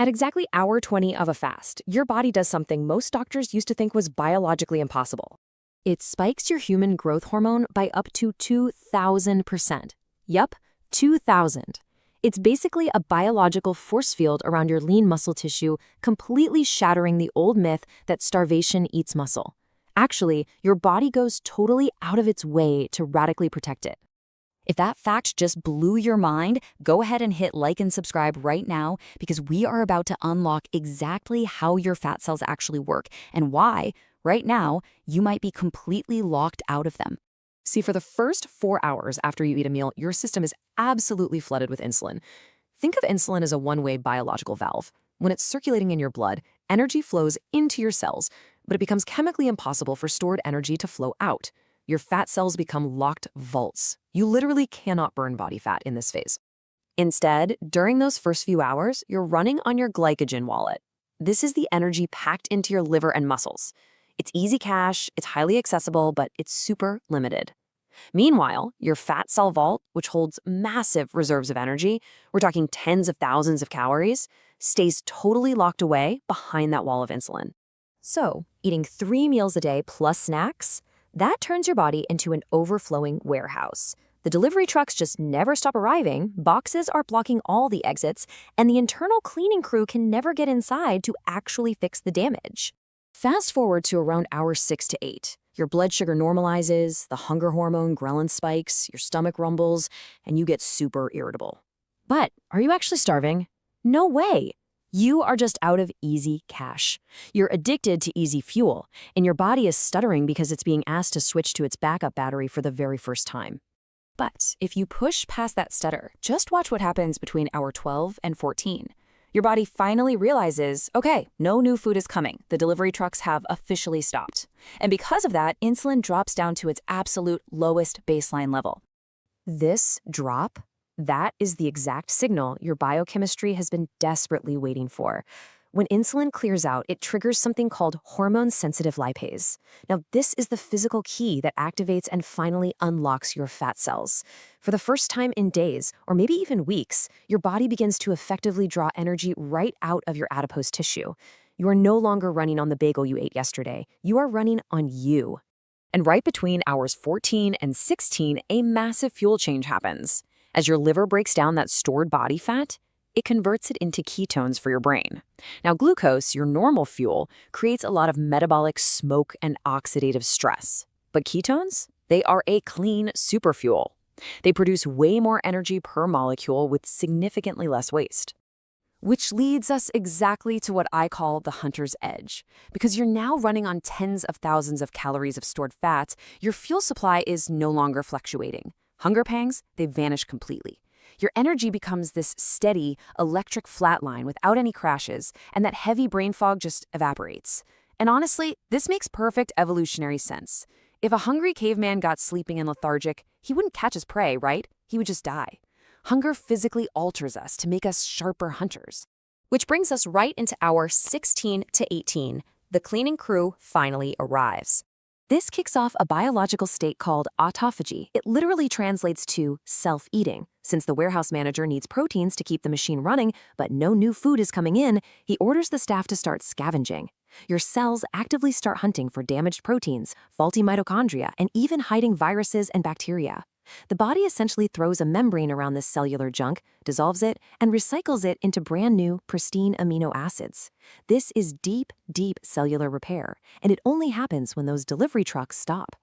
At exactly hour 20 of a fast, your body does something most doctors used to think was biologically impossible. It spikes your human growth hormone by up to 2,000%. Yup, 2,000. It's basically a biological force field around your lean muscle tissue, completely shattering the old myth that starvation eats muscle. Actually, your body goes totally out of its way to radically protect it. If that fact just blew your mind, go ahead and hit like and subscribe right now because we are about to unlock exactly how your fat cells actually work and why, right now, you might be completely locked out of them. See, for the first 4 hours after you eat a meal, your system is absolutely flooded with insulin. Think of insulin as a one-way biological valve. When it's circulating in your blood, energy flows into your cells, but it becomes chemically impossible for stored energy to flow out. Your fat cells become locked vaults. You literally cannot burn body fat in this phase. Instead, during those first few hours, you're running on your glycogen wallet. This is the energy packed into your liver and muscles. It's easy cash, it's highly accessible, but it's super limited. Meanwhile, your fat cell vault, which holds massive reserves of energy, we're talking tens of thousands of calories, stays totally locked away behind that wall of insulin. So, eating 3 meals a day plus snacks, that turns your body into an overflowing warehouse. The delivery trucks just never stop arriving, boxes are blocking all the exits, and the internal cleaning crew can never get inside to actually fix the damage. Fast forward to around hours 6 to 8. Your blood sugar normalizes, the hunger hormone ghrelin spikes, your stomach rumbles, and you get super irritable. But are you actually starving? No way! You are just out of easy cash. You're addicted to easy fuel, and your body is stuttering because it's being asked to switch to its backup battery for the very first time. But if you push past that stutter, just watch what happens between hour 12 and 14. Your body finally realizes, okay, no new food is coming. The delivery trucks have officially stopped. And because of that, insulin drops down to its absolute lowest baseline level. This drop, that is the exact signal your biochemistry has been desperately waiting for. When insulin clears out, it triggers something called hormone-sensitive lipase. Now, this is the physical key that activates and finally unlocks your fat cells. For the first time in days, or maybe even weeks, your body begins to effectively draw energy right out of your adipose tissue. You are no longer running on the bagel you ate yesterday. You are running on you. And right between hours 14 and 16, a massive fuel change happens. As your liver breaks down that stored body fat, it converts it into ketones for your brain. Now, glucose, your normal fuel, creates a lot of metabolic smoke and oxidative stress. But ketones? They are a clean superfuel. They produce way more energy per molecule with significantly less waste. Which leads us exactly to what I call the hunter's edge. Because you're now running on tens of thousands of calories of stored fat, your fuel supply is no longer fluctuating. Hunger pangs, they vanish completely. Your energy becomes this steady, electric flatline without any crashes, and that heavy brain fog just evaporates. And honestly, this makes perfect evolutionary sense. If a hungry caveman got sleeping and lethargic, he wouldn't catch his prey, right? He would just die. Hunger physically alters us to make us sharper hunters. Which brings us right into hour 16 to 18. The cleaning crew finally arrives. This kicks off a biological state called autophagy. It literally translates to self-eating. Since the warehouse manager needs proteins to keep the machine running, but no new food is coming in, he orders the staff to start scavenging. Your cells actively start hunting for damaged proteins, faulty mitochondria, and even hiding viruses and bacteria. The body essentially throws a membrane around this cellular junk, dissolves it, and recycles it into brand new, pristine amino acids. This is deep, deep cellular repair, and it only happens when those delivery trucks stop.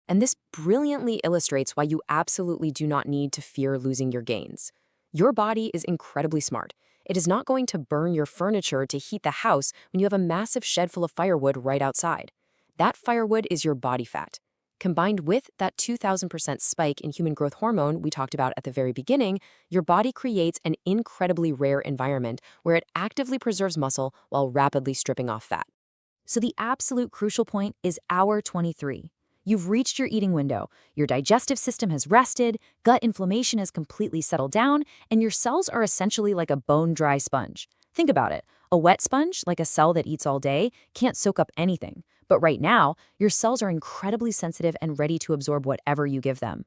And this brilliantly illustrates why you absolutely do not need to fear losing your gains. Your body is incredibly smart. It is not going to burn your furniture to heat the house when you have a massive shed full of firewood right outside. That firewood is your body fat. Combined with that 2,000% spike in human growth hormone we talked about at the very beginning, your body creates an incredibly rare environment where it actively preserves muscle while rapidly stripping off fat. So the absolute crucial point is hour 23. You've reached your eating window, your digestive system has rested, gut inflammation has completely settled down, and your cells are essentially like a bone-dry sponge. Think about it. A wet sponge, like a cell that eats all day, can't soak up anything. But right now, your cells are incredibly sensitive and ready to absorb whatever you give them.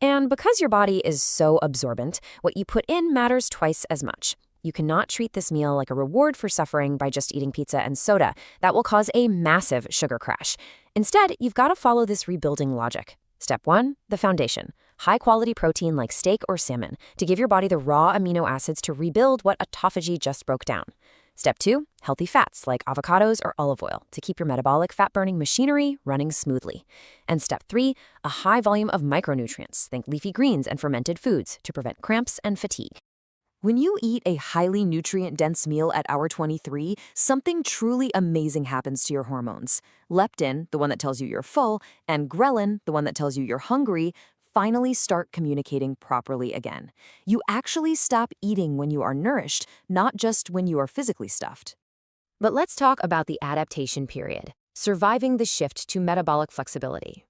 And because your body is so absorbent, what you put in matters twice as much. You cannot treat this meal like a reward for suffering by just eating pizza and soda. That will cause a massive sugar crash. Instead, you've got to follow this rebuilding logic. Step 1, the foundation. High-quality protein like steak or salmon to give your body the raw amino acids to rebuild what autophagy just broke down. Step 2, healthy fats like avocados or olive oil to keep your metabolic fat-burning machinery running smoothly. And step 3, a high volume of micronutrients, think leafy greens and fermented foods, to prevent cramps and fatigue. When you eat a highly nutrient-dense meal at hour 23, something truly amazing happens to your hormones. Leptin, the one that tells you you're full, and ghrelin, the one that tells you you're hungry, finally start communicating properly again. You actually stop eating when you are nourished, not just when you are physically stuffed. But let's talk about the adaptation period, surviving the shift to metabolic flexibility.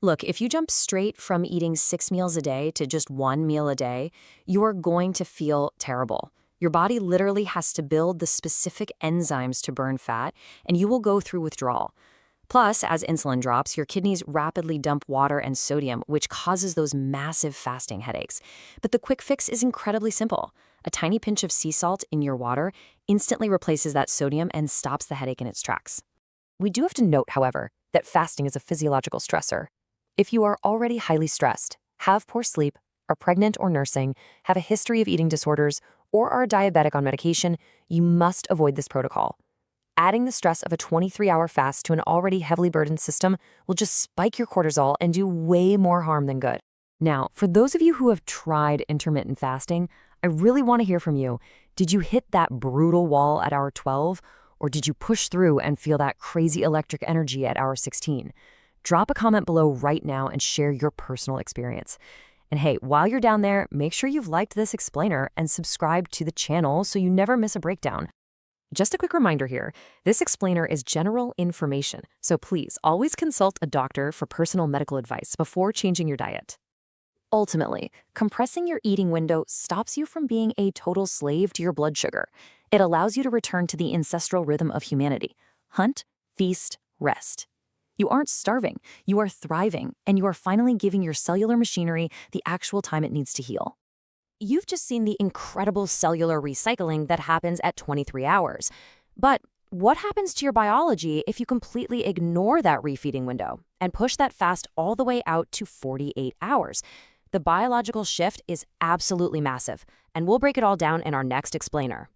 Look, if you jump straight from eating 6 meals a day to just 1 meal a day, you're going to feel terrible. Your body literally has to build the specific enzymes to burn fat, and you will go through withdrawal. Plus, as insulin drops, your kidneys rapidly dump water and sodium, which causes those massive fasting headaches. But the quick fix is incredibly simple. A tiny pinch of sea salt in your water instantly replaces that sodium and stops the headache in its tracks. We do have to note, however, that fasting is a physiological stressor. If you are already highly stressed, have poor sleep, are pregnant or nursing, have a history of eating disorders, or are diabetic on medication, you must avoid this protocol. Adding the stress of a 23-hour fast to an already heavily burdened system will just spike your cortisol and do way more harm than good. Now, for those of you who have tried intermittent fasting, I really want to hear from you. Did you hit that brutal wall at hour 12, or did you push through and feel that crazy electric energy at hour 16? Drop a comment below right now and share your personal experience. And hey, while you're down there, make sure you've liked this explainer and subscribed to the channel so you never miss a breakdown. Just a quick reminder here, this explainer is general information, so please always consult a doctor for personal medical advice before changing your diet. Ultimately, compressing your eating window stops you from being a total slave to your blood sugar. It allows you to return to the ancestral rhythm of humanity: hunt, feast, rest. You aren't starving, you are thriving, and you are finally giving your cellular machinery the actual time it needs to heal. You've just seen the incredible cellular recycling that happens at 23 hours. But what happens to your biology if you completely ignore that refeeding window and push that fast all the way out to 48 hours? The biological shift is absolutely massive, and we'll break it all down in our next explainer.